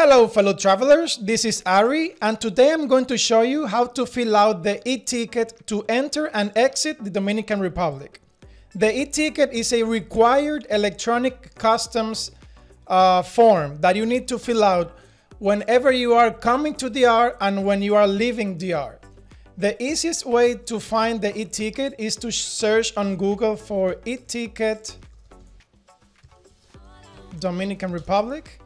Hello fellow travelers, this is Ari and today I'm going to show you how to fill out the e-ticket to enter and exit the Dominican Republic. The e-ticket is a required electronic customs form that you need to fill out whenever you are coming to DR and when you are leaving DR. The easiest way to find the e-ticket is to search on Google for e-ticket Dominican Republic.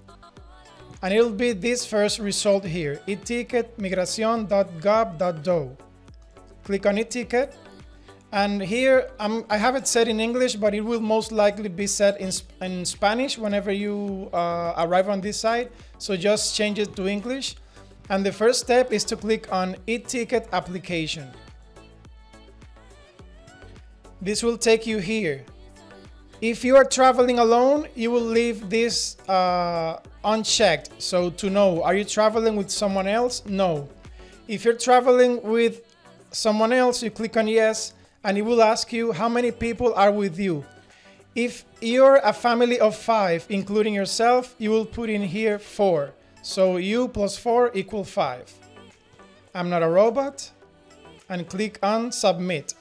And it'll be this first result here, e-ticket migracion.gov.do. Click on e-ticket, and here I have it set in English, but it will most likely be set in Spanish whenever you arrive on this site. So just change it to English. And the first step is to click on e-ticket application. This will take you here. If you are traveling alone, you will leave this unchecked. So to know, are you traveling with someone else? No. If you're traveling with someone else, you click on yes, and it will ask you how many people are with you. If you're a family of 5, including yourself, you will put in here 4. So you plus 4 equal 5. I'm not a robot, and click on submit.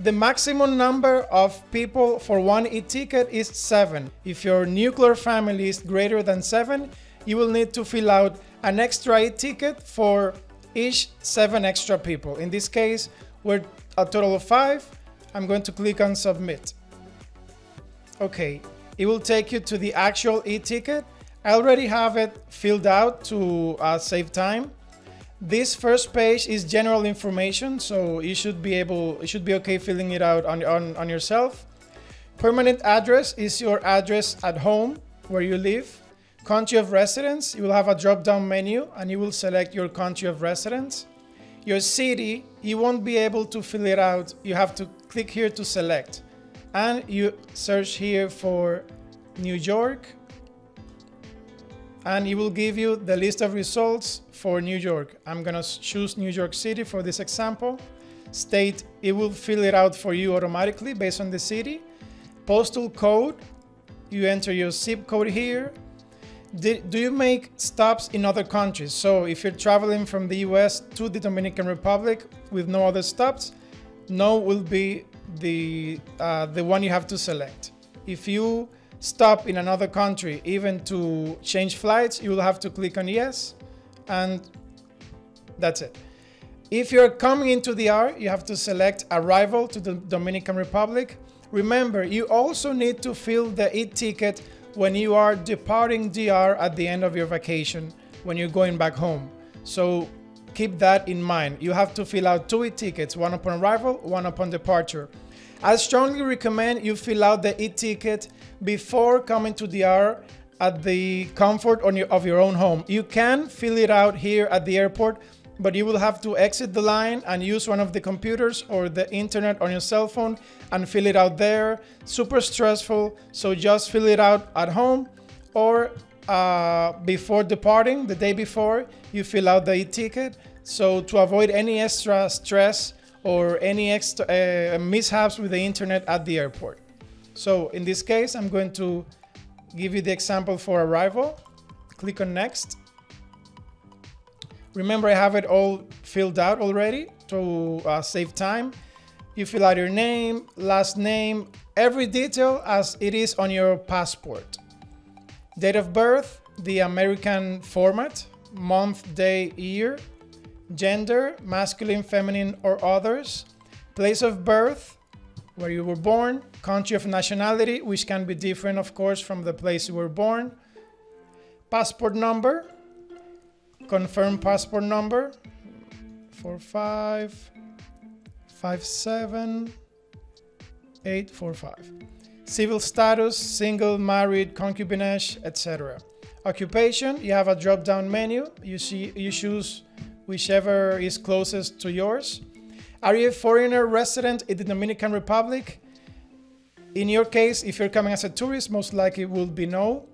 The maximum number of people for one e-ticket is 7. If your nuclear family is greater than 7, you will need to fill out an extra e-ticket for each 7 extra people. In this case, we're a total of 5. I'm going to click on submit. Okay, it will take you to the actual e-ticket. I already have it filled out to save time. This first page is general information, so you should be okay filling it out on yourself. Permanent address is your address at home where you live. Country of residence, you will have a drop-down menu and you will select your country of residence. Your city, you won't be able to fill it out. You have to click here to select. And you search here for New York. And it will give you the list of results for New York. I'm gonna choose New York City for this example. State, it will fill it out for you automatically based on the city. Postal code, you enter your zip code here. Do you make stops in other countries? So if you're traveling from the US to the Dominican Republic with no other stops, no will be the one you have to select. If you stop in another country, even to change flights, you will have to click on yes, and that's it. If you're coming into DR, you have to select arrival to the Dominican Republic. Remember, you also need to fill the e-ticket when you are departing DR at the end of your vacation, when you're going back home. So keep that in mind. You have to fill out 2 e-tickets, one upon arrival, one upon departure. I strongly recommend you fill out the e-ticket before coming to DR at the comfort of your own home. You can fill it out here at the airport, but you will have to exit the line and use one of the computers or the internet on your cell phone and fill it out there. Super stressful, so just fill it out at home, or before departing, the day before, you fill out the e-ticket. So to avoid any extra stress or any extra mishaps with the internet at the airport. So in this case, I'm going to give you the example for arrival. Click on next. Remember, I have it all filled out already to save time. You fill out your name, last name, every detail as it is on your passport. Date of birth, the American format, month, day, year. Gender, masculine, feminine, or others. Place of birth, where you were born. Country of nationality, which can be different, of course, from the place you were born. Passport number, confirm passport number, 4557845. Civil status, single, married, concubinage, etc. Occupation, you have a drop-down menu. You choose whichever is closest to yours. Are you a foreigner resident in the Dominican Republic? In your case, if you're coming as a tourist, most likely it will be no.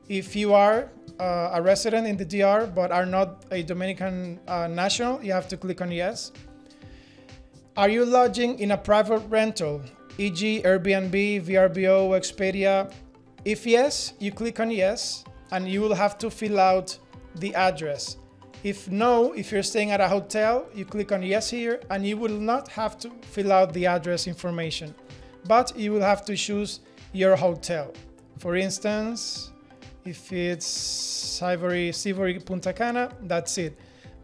If you are a resident in the DR but are not a Dominican national, you have to click on yes. Are you lodging in a private rental, e.g. Airbnb, VRBO, Expedia? If yes, you click on yes, and you will have to fill out the address. If no, if you're staying at a hotel, you click on yes here, and you will not have to fill out the address information, but you will have to choose your hotel. For instance, if it's Savory Punta Cana, that's it.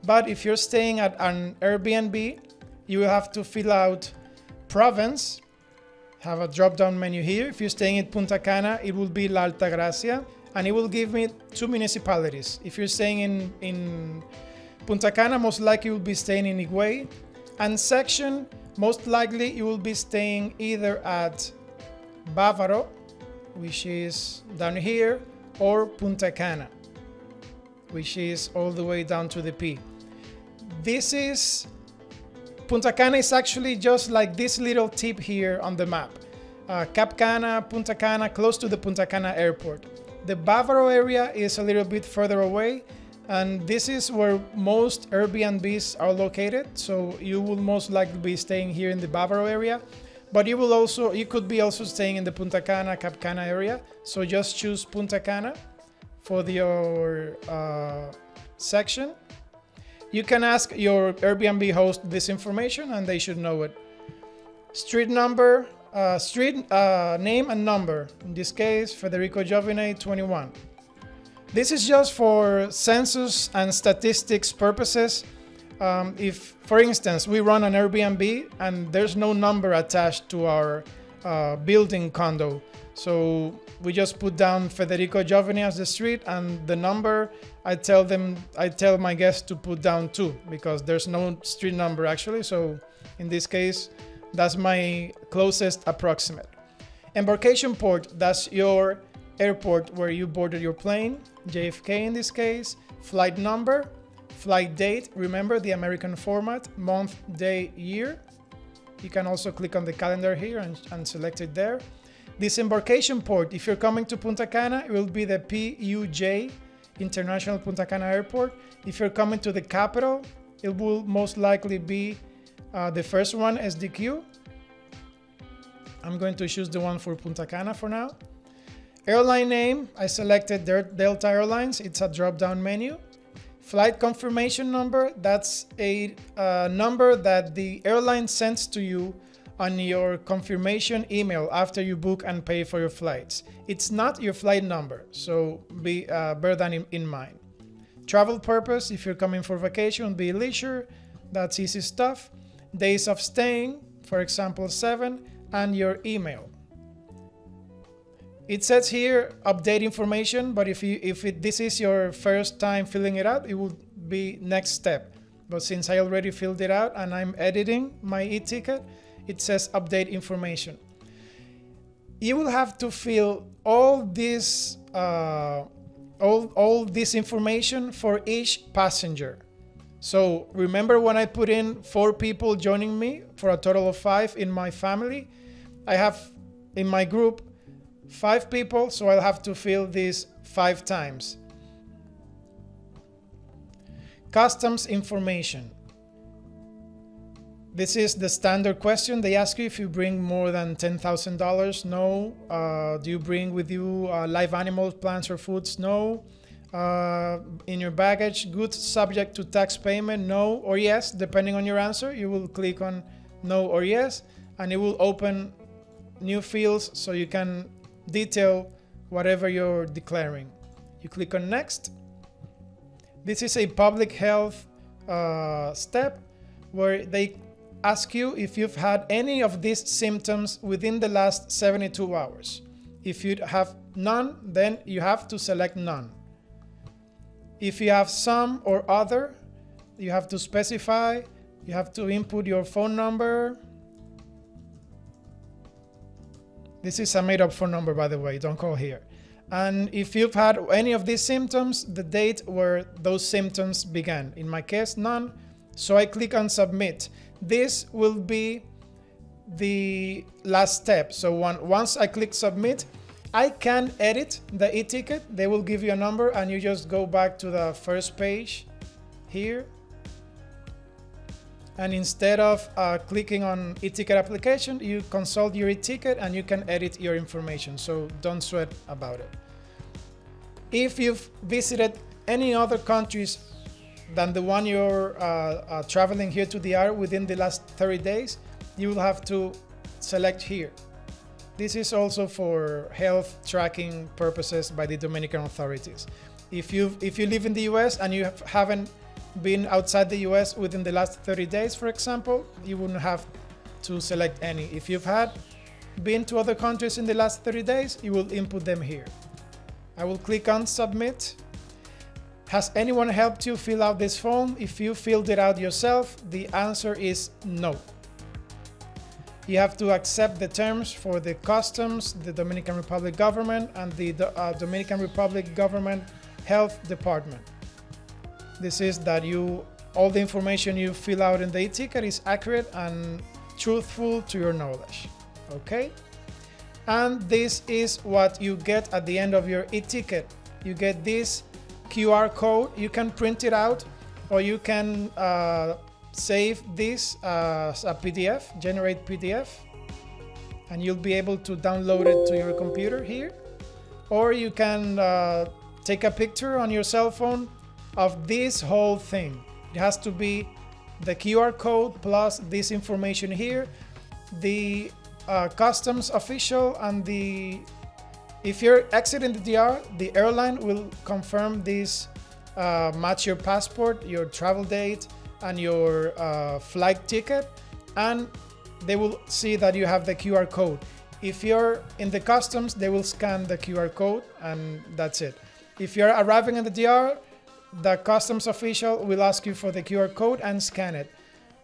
But if you're staying at an Airbnb, you will have to fill out province, have a drop-down menu here. If you're staying in Punta Cana, it will be La Altagracia, and it will give me 2 municipalities. If you're staying in Punta Cana, most likely you will be staying in Higüey. And section, most likely you will be staying either at Bávaro, which is down here, or Punta Cana, which is all the way down to the P. Punta Cana is actually just like this little tip here on the map. Cap Cana, Punta Cana, close to the Punta Cana airport. The Bávaro area is a little bit further away, and this is where most Airbnbs are located. So you will most likely be staying here in the Bávaro area, but you could be also staying in the Punta Cana, Cap Cana area. So just choose Punta Cana for your section. You can ask your Airbnb host this information, and they should know it. Street number, name and number. In this case, Federico Jovine, 21. This is just for census and statistics purposes. If, for instance, we run an Airbnb and there's no number attached to our building condo, so we just put down Federico Jovine as the street, and the number, I tell my guests to put down 2 because there's no street number actually. So in this case, that's my closest approximate. Embarkation port, that's your airport where you boarded your plane, JFK in this case. Flight number, flight date, remember the American format, month, day, year. You can also click on the calendar here and select it there. Disembarkation port, if you're coming to Punta Cana, it will be the PUJ, International Punta Cana Airport. If you're coming to the capital, it will most likely be the first one, SDQ. I'm going to choose the one for Punta Cana for now. Airline name, I selected Delta Airlines. It's a drop-down menu. Flight confirmation number, that's a number that the airline sends to you on your confirmation email after you book and pay for your flights. It's not your flight number, so bear that in mind. Travel purpose, if you're coming for vacation, be leisure, that's easy stuff. Days of staying, for example, 7, and your email. It says here update information, but if this is your first time filling it out, it will be next step. But since I already filled it out and I'm editing my e-ticket, it says update information. You will have to fill all this information for each passenger. So remember when I put in 4 people joining me for a total of 5 in my family? I have in my group 5 people, so I'll have to fill this 5 times. Customs information. This is the standard question. They ask you if you bring more than $10,000. No. Do you bring with you live animals, plants, or foods? No. In your baggage, goods subject to tax payment? No or yes. Depending on your answer, you will click on no or yes, and it will open new fields so you can detail whatever you're declaring. You click on next. This is a public health step where they ask you if you've had any of these symptoms within the last 72 hours. If you have none, then you have to select none. If you have some or other, you have to specify. You have to input your phone number. This is a made-up phone number, by the way, don't call here. And if you've had any of these symptoms, the date where those symptoms began. In my case, none. So I click on submit. This will be the last step. So once I click submit, I can edit the e-ticket. They will give you a number and you just go back to the first page here. And instead of clicking on e-ticket application, you consult your e-ticket and you can edit your information. So don't sweat about it. If you've visited any other countries than the one you're traveling here to the DR within the last 30 days, you will have to select here. This is also for health tracking purposes by the Dominican authorities. If you live in the US and you haven't been outside the US within the last 30 days, for example, you wouldn't have to select any. If you've been to other countries in the last 30 days, you will input them here. I will click on submit. Has anyone helped you fill out this form? If you filled it out yourself, the answer is no. You have to accept the terms for the customs, the Dominican Republic government, and the Dominican Republic government health department. This is that all the information you fill out in the e-ticket is accurate and truthful to your knowledge. Okay? And this is what you get at the end of your e-ticket. You get this QR code. You can print it out, or you can save this as a PDF, generate PDF, and you'll be able to download it to your computer here. Or you can take a picture on your cell phone of this whole thing. It has to be the QR code plus this information here, the customs official, and if you're exiting the DR, the airline will confirm this, match your passport, your travel date, and your flight ticket, and they will see that you have the QR code. If you're in the customs, they will scan the QR code, and that's it. If you're arriving in the DR, the customs official will ask you for the QR code and scan it.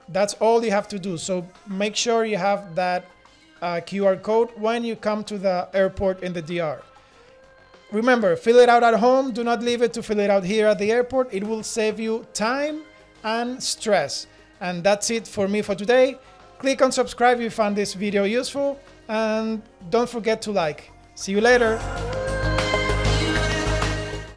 That's all you have to do. So make sure you have that QR code when you come to the airport in the DR. Remember, fill it out at home. Do not leave it to fill it out here at the airport. It will save you time and stress. And that's it for me for today. Click on subscribe if you found this video useful, and don't forget to like. See you later.